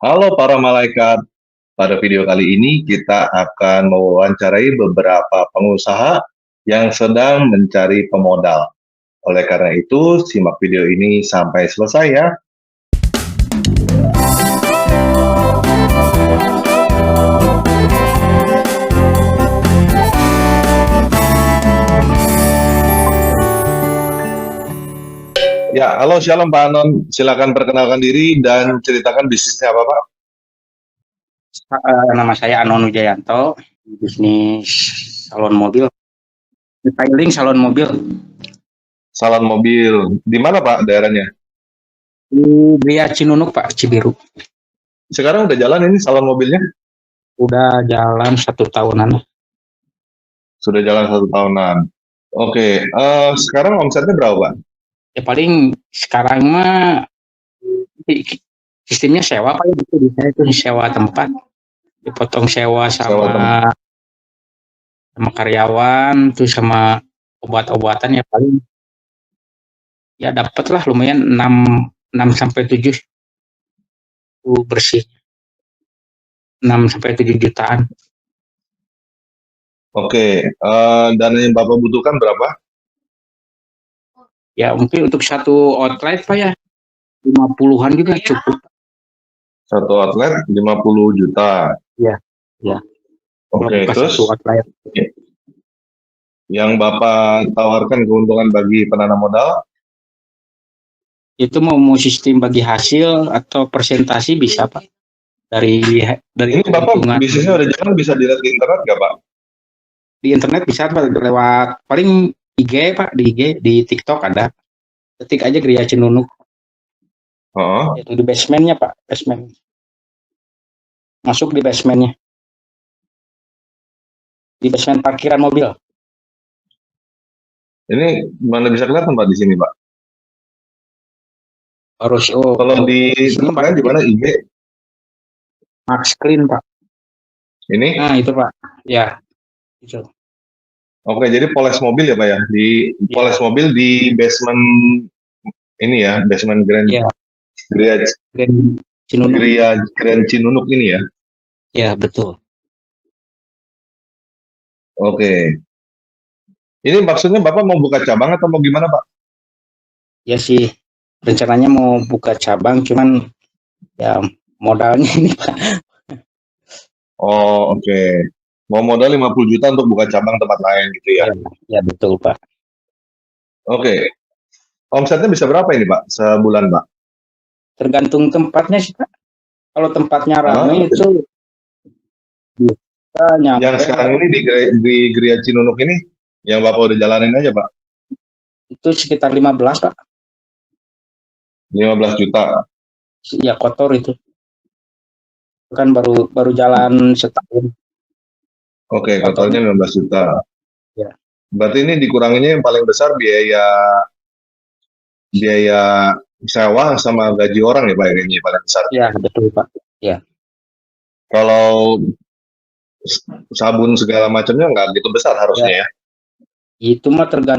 Halo para malaikat, pada video kali ini kita akan mewawancarai beberapa pengusaha yang sedang mencari pemodal. Oleh karena itu, simak video ini sampai selesai ya. Ya, halo shalom Pak Anon. Silakan perkenalkan diri dan ceritakan bisnisnya apa Pak? Nama saya Anon Wijayanto, bisnis salon mobil, detailing salon mobil Salon mobil. Di mana Pak daerahnya? di Gria Cinunuk, Pak, Cibiru. Sekarang udah jalan ini salon mobilnya? Udah jalan 1 tahunan. Sudah jalan 1 tahunan. Oke, sekarang omsetnya berapa Pak? Ya paling sekarang mah sistemnya sewa, Pak, ya, gitu. Di sana itu sewa tempat, dipotong sewa Sewa sama karyawan, terus sama obat-obatan ya paling ya dapat lah lumayan 6 sampai 7 bersih, 6 sampai 7 jutaan. Oke, dana yang Bapak butuhkan berapa? Ya mungkin untuk satu outlet, Pak, ya 50-an juga cukup. Satu outlet 50 juta. Ya, ya. Oke, Buka terus satu outlet. yang Bapak tawarkan keuntungan bagi penanam modal? Itu mau sistem bagi hasil atau presentasi bisa, Pak. Dari Ini Bapak bisnisnya udah jalan, bisa dilihat di internet nggak Pak? Di internet bisa, Pak, lewat paling IG, Pak, di IG, di TikTok ada. Ketik aja Gria Cinunuk. Oh, Itu di basementnya, Pak, basement. Masuk di basementnya. Di basement parkiran mobil. ini mana bisa kelihatan Pak di sini Pak? Harus Kalau di internet di mana IG? Max Clean, Pak. Ini? Nah, itu, Pak. Ya, itu. Oke, jadi poles mobil ya Pak ya? Di poles mobil di basement ini ya, basement Grand Gria Cinunuk. Gria Grand Cinunuk ini ya? Ya, betul. Oke. Ini maksudnya Bapak mau buka cabang atau mau gimana Pak? Ya sih, rencananya mau buka cabang, cuman ya modalnya ini, Pak. Oh, oke. Mau modal 50 juta untuk buka cabang tempat lain gitu ya? Ya betul, Pak. Oke. Omsetnya bisa berapa ini Pak sebulan Pak? Tergantung tempatnya sih, Pak. Kalau tempatnya ramai itu bisa nyampe. Yang sekarang ini di Gria Cinunuk ini, yang Bapak udah jalanin aja Pak? Itu sekitar 15, Pak. 15 juta? Ya kotor itu. Kan baru jalan setahun. Oke, kotornya 15 juta. Ya. Berarti ini dikuranginnya yang paling besar biaya sewa sama gaji orang ya Pak, ini paling besar. Ya, betul Pak. Ya. Kalau sabun segala macamnya nggak gitu besar harusnya ya? Itu mah tergantung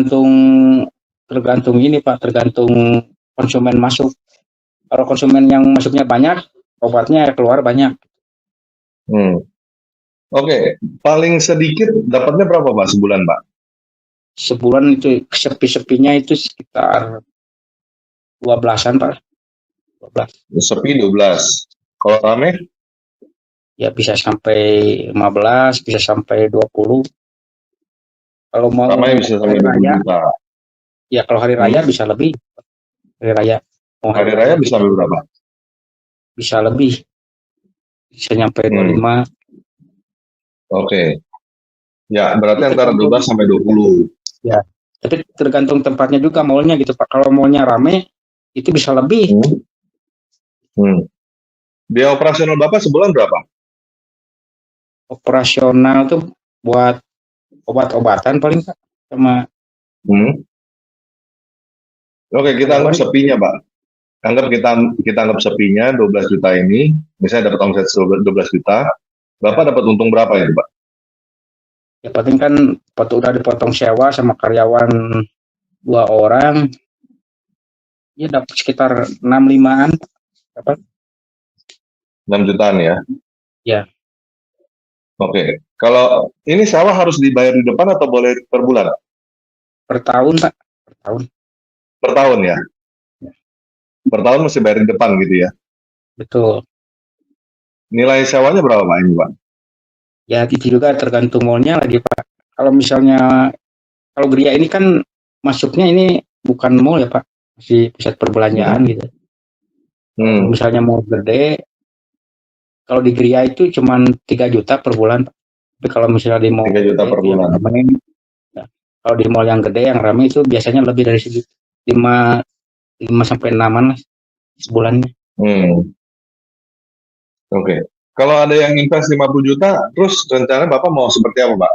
ini Pak, tergantung konsumen masuk. Kalau konsumen yang masuknya banyak, obatnya keluar banyak. Oke, paling sedikit dapatnya berapa Pak sebulan Pak? Sebulan itu sepi-sepinya itu sekitar 12-an Pak. 12. Sepi 12. Kalau rame? Ya bisa sampai 15, bisa sampai 20. Kalau mau ramai bisa sampai 20 juta. Ya kalau hari raya bisa lebih. Hari raya. Hari raya bisa berapa? Bisa lebih. Bisa nyampe 25. Oke. Ya, berarti antara 12 sampai 20. Ya, tapi tergantung tempatnya juga, mallnya gitu Pak. Kalau mallnya rame, itu bisa lebih. Biaya operasional Bapak sebulan berapa? Operasional tuh buat obat-obatan paling Pak, sama. Oke, kita anggap sepinya Pak. Kita anggap sepinya 12 juta ini, misalnya dapat omset 12 juta, Bapak dapat untung berapa itu Pak? Ya paling kan udah dipotong sewa sama karyawan 2 orang, ya dapat sekitar 65-an dapat. 6 jutaan ya? Ya. Oke. Kalau ini sewa harus dibayar di depan atau boleh per bulan? Per tahun, Pak. Per tahun. Per tahun ya? Per tahun mesti bayar di depan gitu ya? Betul. Nilai sewanya berapa Pak ini Pak? Ya, itu juga tergantung mallnya lagi, Pak. Kalau misalnya, kalau Gria ini kan masuknya ini bukan mall ya, Pak. Masih pusat perbelanjaan gitu. Kalau misalnya mau gede, kalau di Gria itu cuma 3 juta per bulan, Pak. Tapi kalau misalnya di mall 3 juta gede, per bulan. ya, kalau di mall yang gede yang ramai itu biasanya lebih dari segitu. 5 sampai 6-an lah sebulannya. Oke. Kalau ada yang invest 50 juta, terus rencana Bapak mau seperti apa, Pak?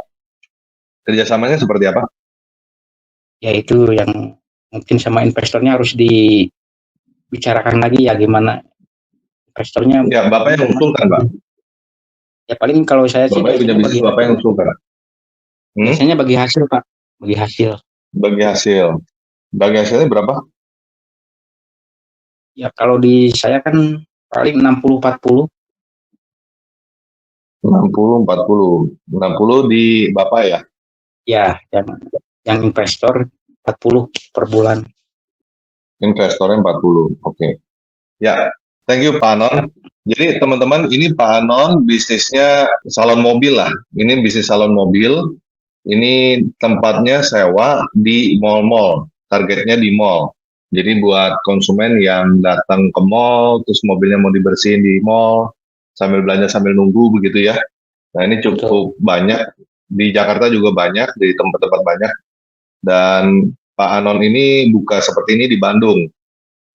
Kerjasamanya seperti apa? Ya itu yang mungkin sama investornya harus dibicarakan lagi ya gimana investornya. Ya, Bapak yang usulkan, Pak. Ya paling kalau saya sih Bapak punya bisnis, Bapak yang usulkan. biasanya bagi hasil, Pak. Bagi hasil. Bagi hasil. Bagi hasilnya berapa? Ya kalau di saya kan paling 60-40. 60-40. 60 di Bapak ya? Ya, yang investor 40 per bulan. Investornya 40. Oke. Ya, thank you Pak Anon. Jadi teman-teman, ini Pak Anon bisnisnya salon mobil lah. Ini bisnis salon mobil. Ini tempatnya sewa di mall-mall. Targetnya di mall. Jadi buat konsumen yang datang ke mall, terus mobilnya mau dibersihin di mall, sambil belanja sambil nunggu begitu ya. Nah ini cukup banyak. Di Jakarta juga banyak, di tempat-tempat banyak. Dan Pak Anon ini buka seperti ini di Bandung.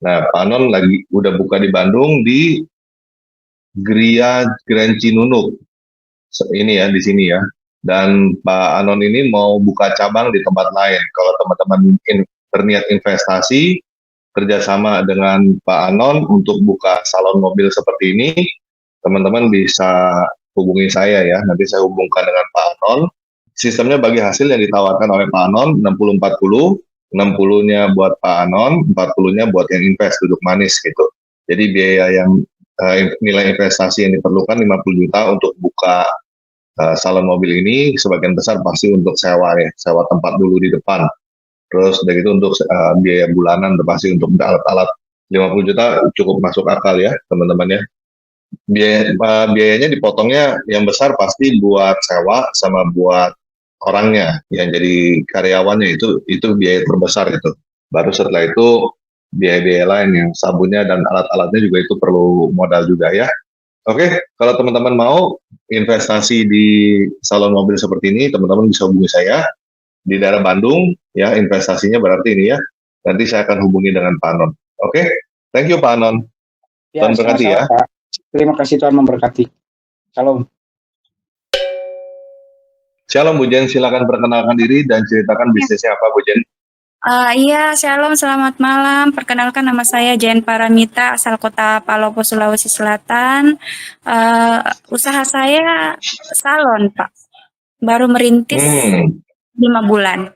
Nah, Pak Anon lagi udah buka di Bandung di Gria Grand Cinunuk. Ini ya di sini ya. Dan Pak Anon ini mau buka cabang di tempat lain. Kalau teman-teman berniat investasi kerjasama dengan Pak Anon untuk buka salon mobil seperti ini, teman-teman bisa hubungi saya ya. Nanti saya hubungkan dengan Pak Anon. Sistemnya bagi hasil yang ditawarkan oleh Pak Anon 60-40. 60-nya buat Pak Anon, 40-nya buat yang invest, duduk manis gitu. Jadi biaya yang nilai investasi yang diperlukan 50 juta untuk buka salon mobil ini sebagian besar pasti untuk sewa ya, sewa tempat dulu di depan. Terus dari itu untuk biaya bulanan pasti untuk alat-alat 50 juta cukup masuk akal ya teman-teman ya. Biayanya dipotongnya yang besar pasti buat sewa sama buat orangnya yang jadi karyawannya itu biaya terbesar itu. Baru setelah itu biaya-biaya lain yang sabunnya dan alat-alatnya juga itu perlu modal juga ya. Oke, kalau teman-teman mau investasi di salon mobil seperti ini, teman-teman bisa hubungi saya di daerah Bandung ya, investasinya berarti ini ya. Nanti saya akan hubungi dengan Pak Anon. Oke, thank you Pak Anon. Ya, Tuhan berkati ya. Pak. Terima kasih Tuhan memberkati. Salam. Shalom Bu Jen, silakan perkenalkan diri dan ceritakan bisnisnya apa Bu Jen. Iya, shalom, selamat malam. Perkenalkan nama saya Jen Paramita, asal kota Palopo, Sulawesi Selatan. Usaha saya salon, Pak. Baru merintis 5 bulan.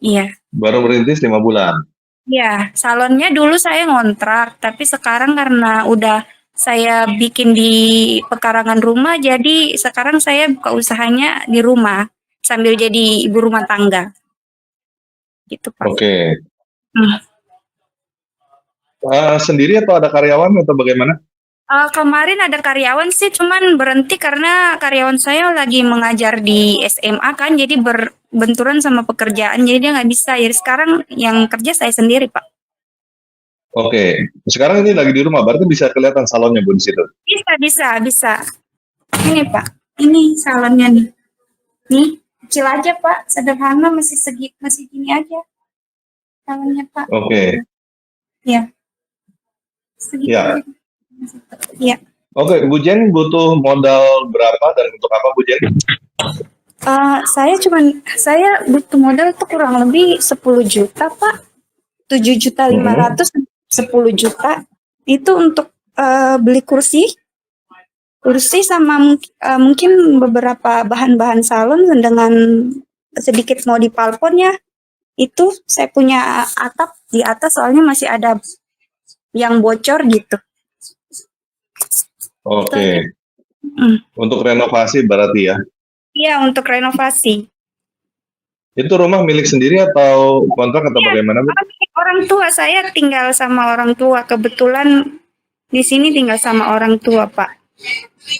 Iya. Baru merintis 5 bulan. Iya, salonnya dulu saya ngontrak, tapi sekarang karena udah saya bikin di pekarangan rumah, jadi sekarang saya buka usahanya di rumah sambil jadi ibu rumah tangga. Gitu, Pak. Oke. Sendiri atau ada karyawan atau bagaimana? Kemarin ada karyawan sih, cuman berhenti karena karyawan saya lagi mengajar di SMA kan, jadi berbenturan sama pekerjaan, jadi dia nggak bisa. Jadi sekarang yang kerja saya sendiri, Pak. Oke, sekarang ini lagi di rumah, berarti bisa kelihatan salonnya Bu di situ? Bisa. Ini Pak, ini salonnya nih. Nih, kecil aja Pak, sederhana, masih gini aja salonnya Pak. Oke. Iya. Segitu Ya. aja. Iya. Oke, Bu Jen butuh modal berapa dan untuk apa Bu Jen? Saya butuh modal tuh kurang lebih 10 juta Pak. 7.500.000, 10 juta. Itu untuk beli kursi sama mungkin beberapa bahan-bahan salon dengan sedikit modif plafon ya. Itu saya punya atap di atas soalnya masih ada yang bocor gitu. Itu aja. Oke. Untuk renovasi berarti ya? Iya, untuk renovasi. Itu rumah milik sendiri atau kontrak atau Iya, bagaimana, Bu? orang tua saya tinggal sama orang tua. Kebetulan di sini tinggal sama orang tua, Pak.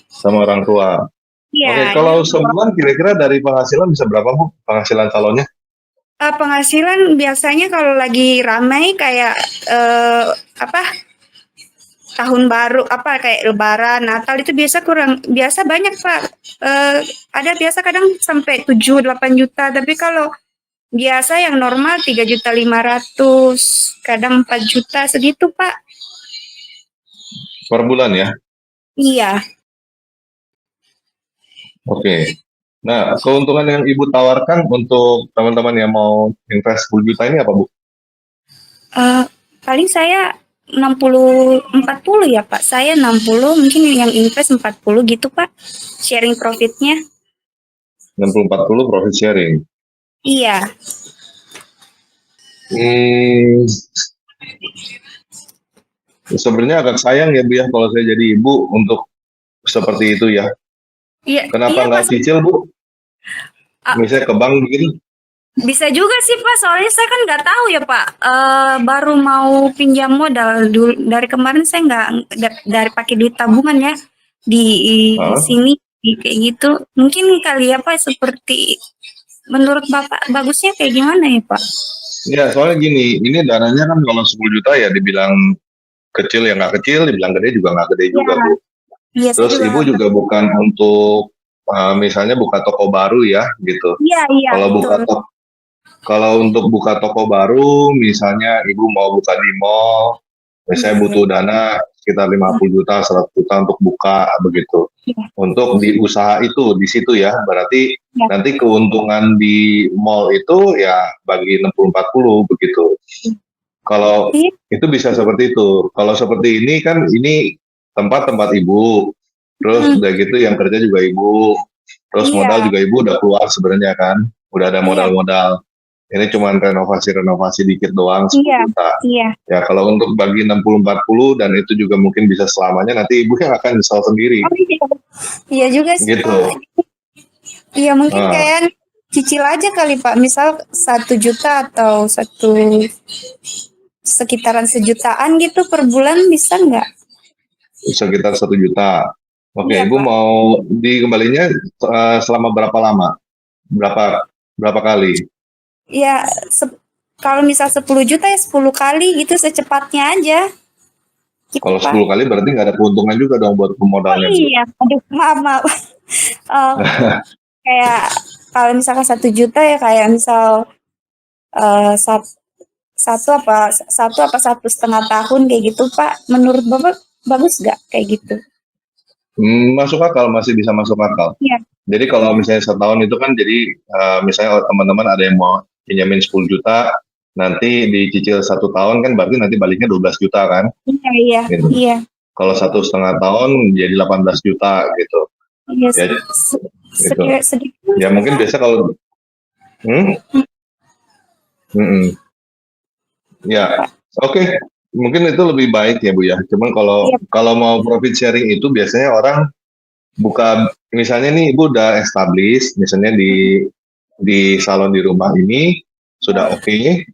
Sama orang tua. Iya, Oke, ini kalau sebulan kira-kira dari penghasilan bisa berapa, Bu? Penghasilan salonnya? penghasilan biasanya kalau lagi ramai kayak apa tahun baru apa kayak Lebaran, Natal itu biasa banyak Pak. Ada biasa kadang sampai 7-8 juta. Tapi kalau biasa yang normal 3.500.000, kadang 4 juta segitu Pak. Per bulan ya? Iya. Oke. Nah, keuntungan yang Ibu tawarkan untuk teman-teman yang mau invest 10 juta ini apa, Bu? Paling saya 60-40 ya Pak. Saya 60, mungkin yang invest 40 gitu Pak. Sharing profitnya. 60-40 profit sharing. Iya. Sebenarnya agak sayang ya, Bu ya, kalau saya jadi ibu untuk seperti itu ya. Iya, Kenapa iya nggak Pak. cicil, Bu? Ah, Misalnya ke bank begitu. Bisa juga sih Pak, soalnya saya kan nggak tahu ya Pak. Baru mau pinjam modal dulu, dari kemarin saya nggak dari pakai duit tabungan ya di Hah? sini kayak gitu. Mungkin kali ya Pak, seperti menurut Bapak bagusnya kayak gimana ya Pak? Ya, soalnya gini, ini dananya kan kalau 10 juta ya dibilang kecil ya nggak kecil, dibilang gede juga nggak gede juga, Bu. Iya, saya Terus juga Ibu juga bukan untuk misalnya buka toko baru ya, gitu. iya Kalau buka betul. toko Kalau untuk buka toko baru, misalnya Ibu mau buka di mall, misalnya butuh dana sekitar 50 juta, 100 juta untuk buka, begitu. Iya. Untuk di usaha itu, di situ ya, berarti Ya. nanti keuntungan di mall itu ya bagi 60-40, begitu. Kalau Iya. itu bisa seperti itu. Kalau seperti ini kan, ini tempat-tempat Ibu, terus udah gitu yang kerja juga Ibu, terus Iya. modal juga Ibu udah keluar sebenarnya kan, udah ada Iya. modal-modal. Ini cuma renovasi dikit doang 10 Iya. juta. Iya. Ya kalau untuk bagi 60-40 dan itu juga mungkin bisa selamanya, nanti Ibu yang akan nyesal sendiri. Oh, iya. Iya juga sih Gitu. Pak. Iya mungkin Nah, kayak cicil aja kali Pak. Misal 1 juta atau sekitaran sejutaan gitu per bulan bisa nggak? sekitar 1 juta. Oke, Iya Ibu Pak. mau dikembalinya selama berapa lama? Berapa kali? Ya kalau misal 10 juta ya 10 kali gitu secepatnya aja. Gitu, Kalau Pak. 10 kali berarti nggak ada keuntungan juga dong buat Oh pemodalnya, Bu. iya, aduh maaf. Kayak kalau misalkan 1 juta ya kayak misal satu apa 1,5 tahun kayak gitu Pak. Menurut Bapak bagus nggak kayak gitu? Masuk akal, masih bisa masuk akal. Iya. Jadi kalau misalnya setahun itu kan jadi misalnya teman-teman ada yang mau pinjamin 10 juta, nanti dicicil 1 tahun kan berarti nanti baliknya 12 juta kan? Iya. Gitu. Iya. Kalau 1,5 tahun jadi 18 juta gitu. Iya. Ya, gitu. Sedikit. Ya mungkin biasa kalau ya, oke. Mungkin itu lebih baik ya Bu ya. Cuman Iya. kalau mau profit sharing itu biasanya orang buka, misalnya nih Ibu udah establish, misalnya di salon di rumah ini sudah oke,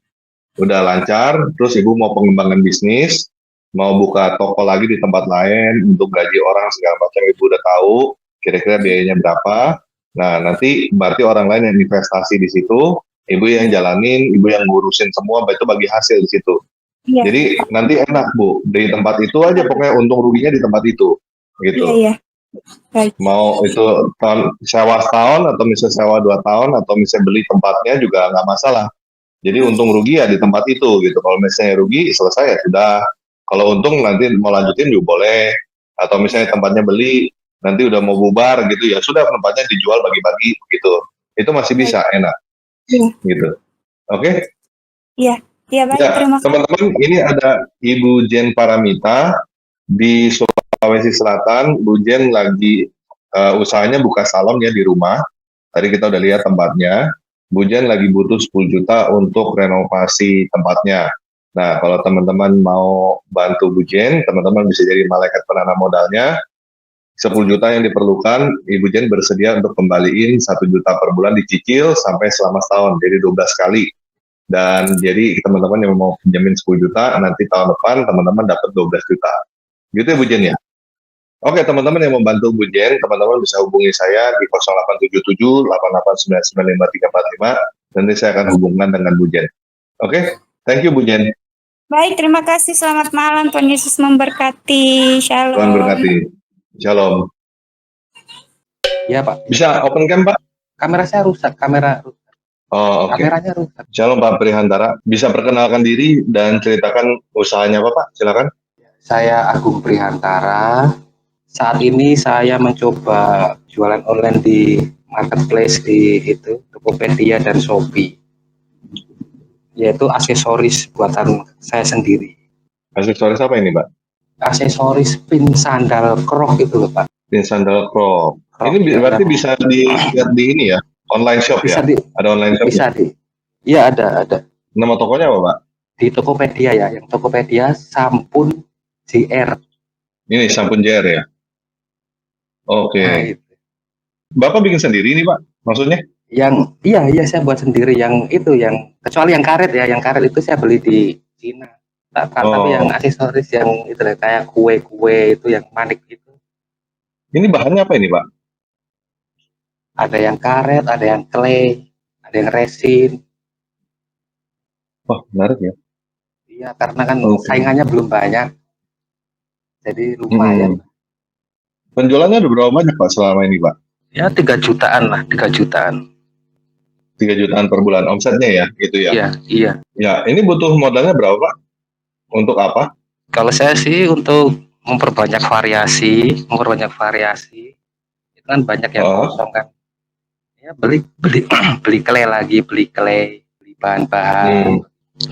udah lancar, terus Ibu mau pengembangan bisnis, mau buka toko lagi di tempat lain untuk gaji orang segala macam, Ibu udah tahu kira-kira biayanya berapa. Nah, nanti berarti orang lain yang investasi di situ, Ibu yang jalanin, Ibu yang ngurusin semua, itu bagi hasil di situ. Iya. Jadi nanti enak Bu, di tempat itu aja pokoknya untung ruginya di tempat itu, gitu. Iya. Baik. Mau itu sewa setahun atau misalnya sewa 2 tahun atau misalnya beli tempatnya juga nggak masalah. Jadi untung rugi ya di tempat itu gitu. Kalau misalnya rugi selesai ya sudah. Kalau untung nanti mau lanjutin juga boleh. Atau misalnya tempatnya beli nanti udah mau bubar gitu ya sudah tempatnya dijual bagi-bagi gitu. Itu masih bisa enak. Iya. Gitu. Oke? Iya. Iya baik, Ya, terima kasih. teman-teman, ini ada Ibu Jen Paramita di Sulawesi Selatan. Bu Jen lagi usahanya buka salon ya di rumah. Tadi kita udah lihat tempatnya. Bu Jen lagi butuh 10 juta untuk renovasi tempatnya. Nah, kalau teman-teman mau bantu Bu Jen, teman-teman bisa jadi malaikat penanam modalnya. 10 juta yang diperlukan, Ibu Jen bersedia untuk kembaliin 1 juta per bulan dicicil sampai selama setahun, jadi 12 kali. Dan jadi teman-teman yang mau pinjamin 10 juta, nanti tahun depan teman-teman dapat 12 juta. Gitu ya Bu Jen ya? Oke, teman-teman yang membantu Bu Jen, teman-teman bisa hubungi saya di 0877 88995345. Nanti saya akan hubungkan dengan Bu Jen. Oke, thank you Bu Jen. Baik, terima kasih. Selamat malam. Tuhan Yesus memberkati. Shalom. Tuhan berkati. Shalom. Iya Pak. Bisa open cam Pak? Kamera saya rusak. Oh, oke. Kameranya rusak. Shalom Pak Prihantara. Bisa perkenalkan diri dan ceritakan usahanya apa Pak? Silakan. Saya Agung Prihantara. Saat ini saya mencoba jualan online di marketplace di Tokopedia dan Shopee. Yaitu aksesoris buatan saya sendiri. Aksesoris apa ini Pak? Aksesoris pin sandal krok itu loh Pak. Pin sandal krok. Ini berarti bisa dilihat di ini ya, online shop bisa ya? Ada online shop bisa ya? Iya ada. Nama tokonya apa Pak? Di Tokopedia ya, yang Tokopedia Sampun JR. Ini Sampun JR ya? Oke. Nah, itu. Bapak bikin sendiri ini Pak, maksudnya? Yang iya saya buat sendiri, yang kecuali yang karet ya, yang karet itu saya beli di Cina. Tapi yang aksesoris yang itu kayak kue itu yang manik itu. Ini bahannya apa ini Pak? Ada yang karet, ada yang clay, ada yang resin. Wah, menarik ya. Iya, karena kan saingannya belum banyak. Jadi lumayan. Penjualannya ada berapa banyak Pak selama ini Pak? Ya 3 jutaan lah, 3 jutaan. 3 jutaan per bulan omsetnya ya, gitu ya? Iya. Ya, ini butuh modalnya berapa Pak? Untuk apa? Kalau saya sih untuk memperbanyak variasi. Itu kan banyak yang kosong kan. Ya beli clay, beli bahan-bahan.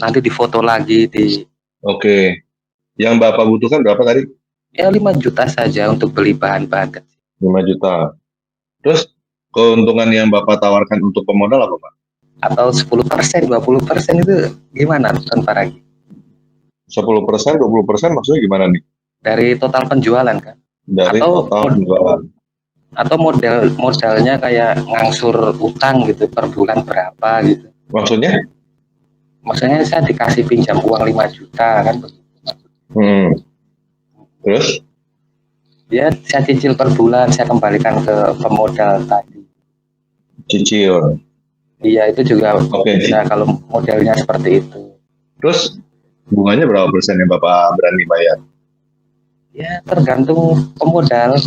Nanti difoto lagi Oke. Yang Bapak butuhkan berapa tadi? Ya 5 juta saja untuk beli bahan-bahan kecil. 5 juta. Terus keuntungan yang Bapak tawarkan untuk pemodal apa Pak? Atau 10%, 20% itu gimana tanpa lagi? 10%, 20% maksudnya gimana nih? Dari total penjualan kan? Dari total penjualan. Atau modalnya kayak ngangsur utang gitu per bulan berapa gitu. Maksudnya? Maksudnya saya dikasih pinjam uang 5 juta kan begitu. Terus? Ya saya cicil per bulan, saya kembalikan ke pemodal tadi. Cicil? Iya, itu juga bisa kalau modelnya seperti itu. Terus bunganya berapa persen yang Bapak berani bayar? Ya tergantung pemodal.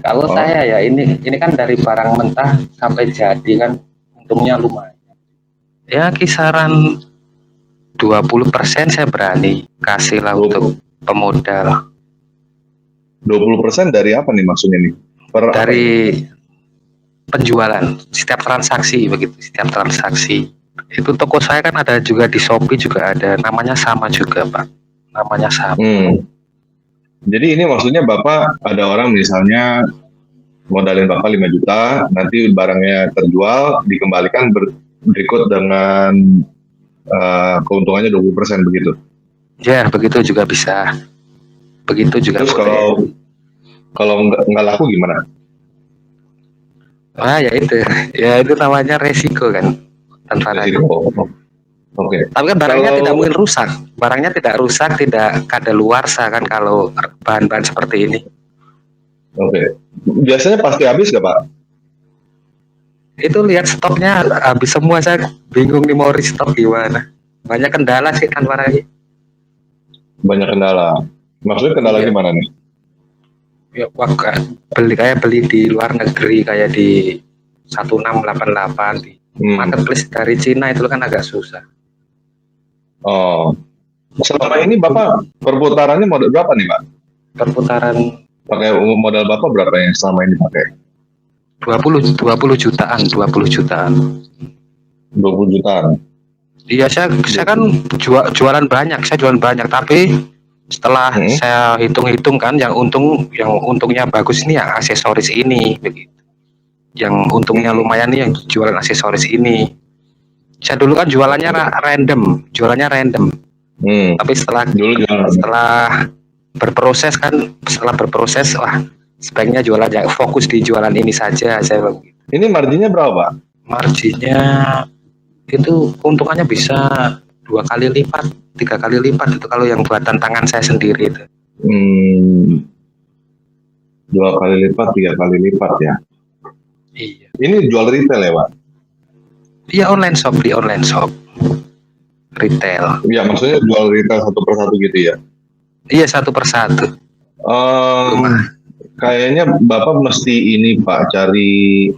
Kalau saya ya ini kan dari barang mentah sampai jadi kan untungnya lumayan. Ya kisaran 20% saya berani kasih lah untuk pemodal. 20% dari apa nih maksudnya nih? Dari penjualan, setiap transaksi begitu, setiap transaksi. Itu toko saya kan ada juga di Shopee juga ada, namanya sama juga Pak, namanya sama. Jadi ini maksudnya Bapak ada orang misalnya modalin Bapak 5 juta, nanti barangnya terjual, dikembalikan berikut dengan keuntungannya 20% begitu? Ya begitu juga bisa. Begitu juga. Terus kalau nggak laku gimana? Ya itu namanya resiko kan. Resiko. Oke. Tapi kan barangnya tidak mungkin rusak. Barangnya tidak rusak, tidak kadaluarsa kan kalau bahan-bahan seperti ini. Oke. Biasanya pasti habis nggak Pak? Itu lihat stoknya habis semua, saya bingung nih mau restock gimana. Banyak kendala sih kan barangnya. Banyak kendala. Maksudnya kendala gimana nih? Ya beli di luar negeri kayak di 1688 di marketplace dari Cina itu kan agak susah. Selama ini Bapak perputarannya modal berapa nih Pak? Perputaran pakai modal Bapak berapa yang selama ini pakai? 20 jutaan. 20 jutaan. Iya, saya kan jualan banyak, tapi setelah saya hitung-hitung kan yang untungnya bagus ini yang aksesoris ini begitu. Yang untungnya lumayan nih yang jualan aksesoris ini. Saya dulu kan jualannya random. Tapi setelah berproses wah sebaiknya jualan yang fokus di jualan ini saja, saya bilang gitu. Ini marginnya berapa, Pak? Marginnya itu keuntungannya bisa 2 kali lipat, 3 kali lipat itu kalau yang buatan tangan saya sendiri itu. 2 kali lipat, 3 kali lipat ya. Iya. Ini jual retail ya, Pak? Iya, online shop, di online shop. Retail. Iya, maksudnya jual retail satu persatu gitu ya? Iya, satu persatu. Kayaknya Bapak mesti ini, Pak, cari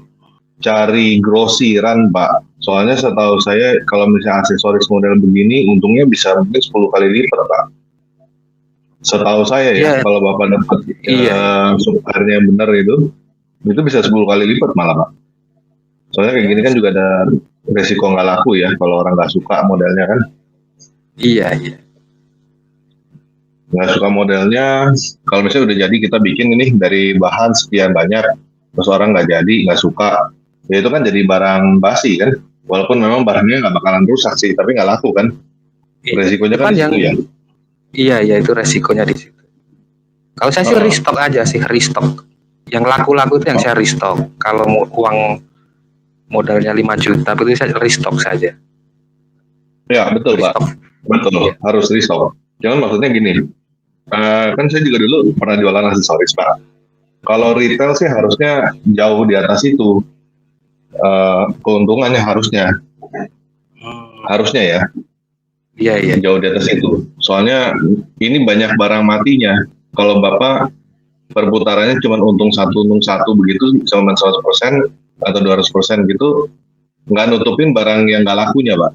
grosiran, Pak. Soalnya setahu saya kalau misalnya aksesoris model begini untungnya bisa mungkin 10 kali lipat, Pak. Setahu saya ya, Iya. kalau Bapak dapat suppliernya benar itu bisa 10 kali lipat malah, Pak. Soalnya kayak gini kan juga ada resiko nggak laku ya kalau orang nggak suka modelnya kan. Iya. Nggak suka modelnya, kalau misalnya udah jadi kita bikin ini dari bahan sekian banyak, terus orang nggak jadi, nggak suka, ya itu kan jadi barang basi kan. Walaupun memang barangnya nggak bakalan rusak sih, tapi nggak laku kan. Resikonya kan di situ ya. Iya, itu resikonya di situ. Kalau saya sih restock aja sih, restock. Yang laku-laku itu yang saya restock. Kalau uang modalnya 5 juta, berarti saya restock saja. Ya, betul, restock. Pak. Betul, ya. Harus restock. Jangan maksudnya gini, kan saya juga dulu pernah jualan aksesoris, Pak. Kalau retail sih harusnya jauh di atas itu. Keuntungannya harusnya ya. Iya. Jauh di atas itu. Soalnya ini banyak barang matinya. Kalau Bapak perputarannya cuma untung satu begitu, cuma 100% atau 200% gitu, nggak nutupin barang yang nggak lakunya, Pak.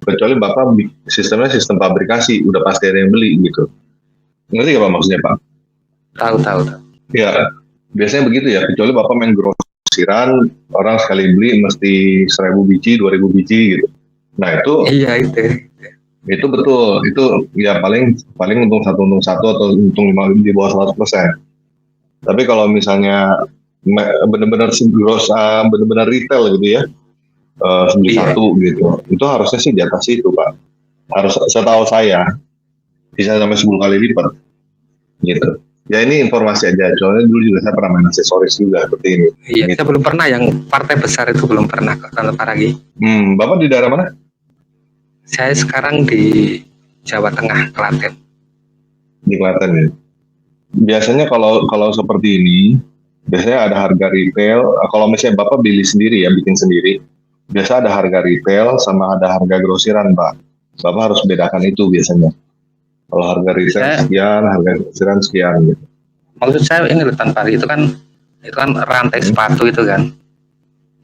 Kecuali Bapak sistemnya sistem pabrikasi, udah pasti ada yang beli gitu. Ngerti nggak Pak maksudnya, Pak? Tahu. Ya, biasanya begitu ya. Kecuali Bapak main grosiran, orang sekali beli mesti 1.000 biji, 2.000 biji gitu. Nah itu. Iya itu. Itu betul. Itu ya paling untung satu atau untung di bawah 100%. Tapi kalau misalnya benar-benar retail gitu ya, satu gitu, itu harusnya sih di atas itu, Pak. Harus, setahu saya bisa sampai 10 kali lipat gitu. Ya ini informasi aja, soalnya dulu juga saya pernah main aksesoris juga seperti ini. Iya, gitu. Saya belum pernah yang partai besar itu belum pernah kok, Tante Paragi. Bapak di daerah mana? Saya sekarang di Jawa Tengah, Klaten. Di Klaten ya. Biasanya kalau seperti ini, biasanya ada harga retail. Kalau misalnya Bapak beli sendiri ya, bikin sendiri, biasa ada harga retail sama ada harga grosiran, Pak. Bapak harus bedakan itu biasanya. Kalau harga retail sekian, harga grosiran sekian gitu. Maksud saya ini loh, Tan Pari, itu kan rantai sepatu itu kan.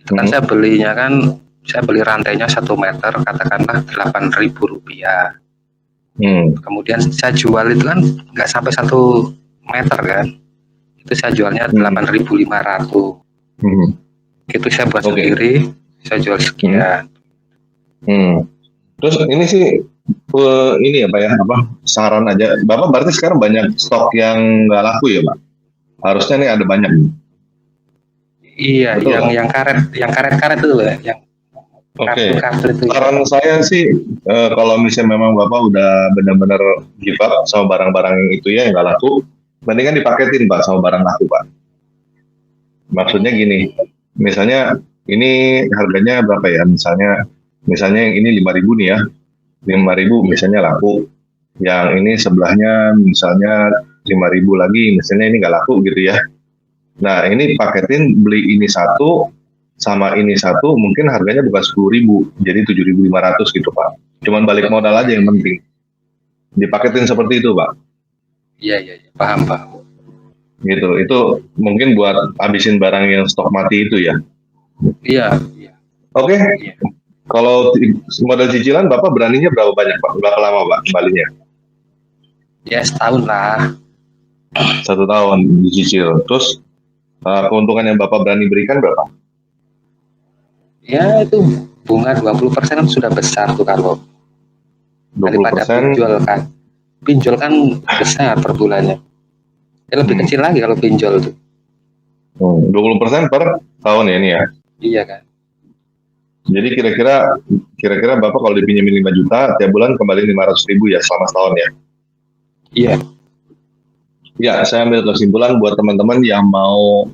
Itu kan saya belinya kan, saya beli rantainya 1 meter, katakanlah Rp8.000. Kemudian saya jual itu kan nggak sampai 1 meter kan. Itu saya jualnya 8.500. Itu saya buat sendiri, saya jual sekian. Terus ini sih ini ya Pak ya, saran aja. Bapak berarti sekarang banyak stok yang nggak laku ya Pak? Harusnya nih ada banyak. Iya, betul, yang karet itu loh, yang kartu itu. Saran saya sih kalau misalnya memang Bapak udah benar-benar give up sama barang-barang yang itu ya yang nggak laku, mendingan dipaketin Pak sama barang laku Pak. Maksudnya gini, misalnya ini harganya berapa ya? Misalnya yang ini 5.000 nih ya, 5.000 misalnya laku, yang ini sebelahnya misalnya 5.000 lagi, misalnya ini nggak laku gitu ya. Nah ini paketin, beli ini satu sama ini satu, mungkin harganya bukan 10.000, jadi 7.500 gitu Pak. Cuman balik modal aja yang penting. Dipaketin seperti itu Pak. Iya, paham. Gitu, itu mungkin buat habisin barang yang stok mati itu ya. Iya. Oke. Iya. Kalau modal cicilan Bapak beraninya berapa banyak Pak? Berapa lama Pak kembalinya? Ya setahun lah. 1 tahun dicicil. Terus keuntungan yang Bapak berani berikan berapa? Ya itu bunga 20% kan sudah besar tuh kalau 20%. Daripada pinjol kan besar per bulannya. Ya lebih kecil lagi kalau pinjol tuh. 20% per tahun ya ini ya? Iya kan. Jadi kira-kira Bapak kalau dipinjemin 5 juta, tiap bulan kembali 500.000 ya selama setahun ya? Iya. Ya, saya ambil kesimpulan buat teman-teman yang mau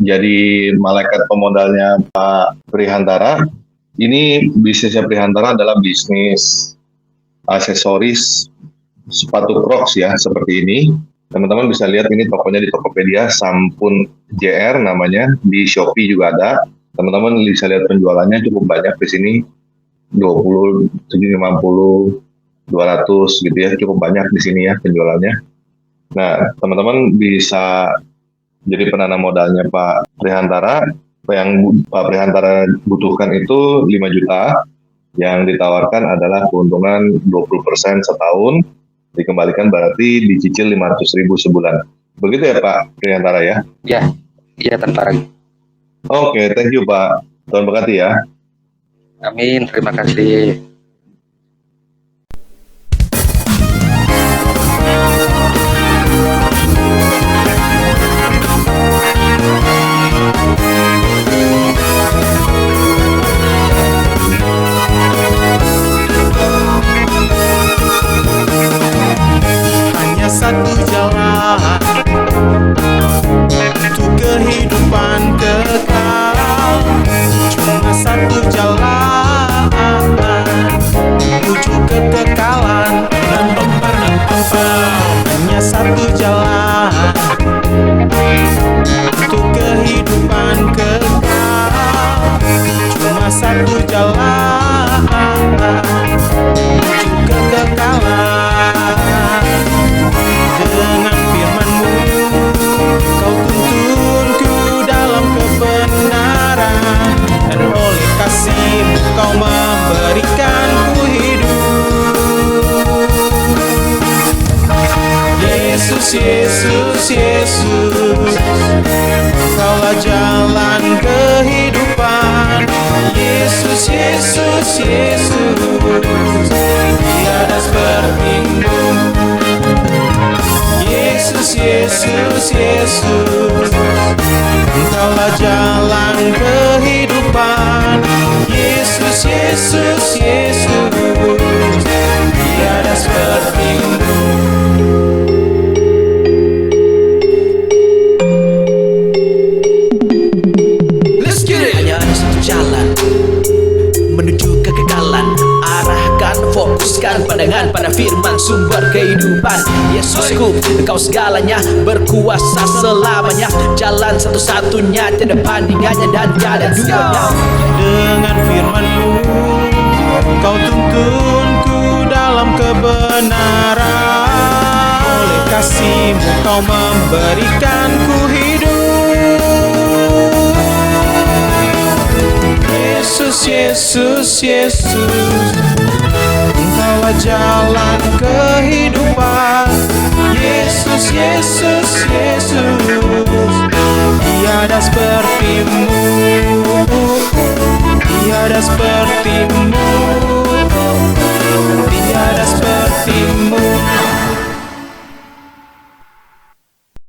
jadi malaikat pemodalnya Pak Prihantara. Ini bisnisnya Prihantara adalah bisnis aksesoris sepatu Crocs ya, seperti ini. Teman-teman bisa lihat ini tokonya di Tokopedia, Sampun JR namanya, di Shopee juga ada. Teman-teman bisa lihat penjualannya cukup banyak di sini, 20, 750, 200 gitu ya, cukup banyak di sini ya penjualannya. Nah, teman-teman bisa jadi penanam modalnya Pak Prihantara. Yang Pak Prihantara butuhkan itu 5 juta, yang ditawarkan adalah keuntungan 20% setahun, dikembalikan berarti dicicil 500.000 sebulan. Begitu ya Pak Prihantara ya? Ya, iya tentara. Oke, thank you Pak. Tuhan berkati ya. Amin, terima kasih. Hanya satu jalan untuk kehidupan kekal, cuma satu jalan menuju kekekalan. Hanya satu jalan untuk kehidupan kekal, cuma satu jalan menuju kekekalan. Dengan firman-Mu Kau tuntunku dalam kebenaran, dan oleh kasih-Mu Kau memberikanku hidup. Yesus, Yesus, Yesus, Kaulah jalan kehidupan. Yesus, Yesus, Yesus, tiada seperti-Mu. Yesus, Yesus, Yesus, Engkaulah jalan kehidupan. Yesus, Yesus, Yesus, tiada seperti-Mu. Let's get it. Hanya ada satu jalan menuju kekekalan. Arahkan, fokuskan pandangan pada firman sumber kehidupan. Yesusku, Engkau segalanya, berkuasa selamanya. Jalan satu-satunya, tiada bandingannya dan tiada duanya. Dengan firman-Mu Kau tuntunku dalam kebenaran. Oleh kasih-Mu Kau memberikanku hidup. Yesus, Yesus, Yesus, Engkaulah jalan kehidupan. Yesus, Yesus, Yesus, tiada seperti-Mu, tiada seperti-Mu, tiada seperti-Mu.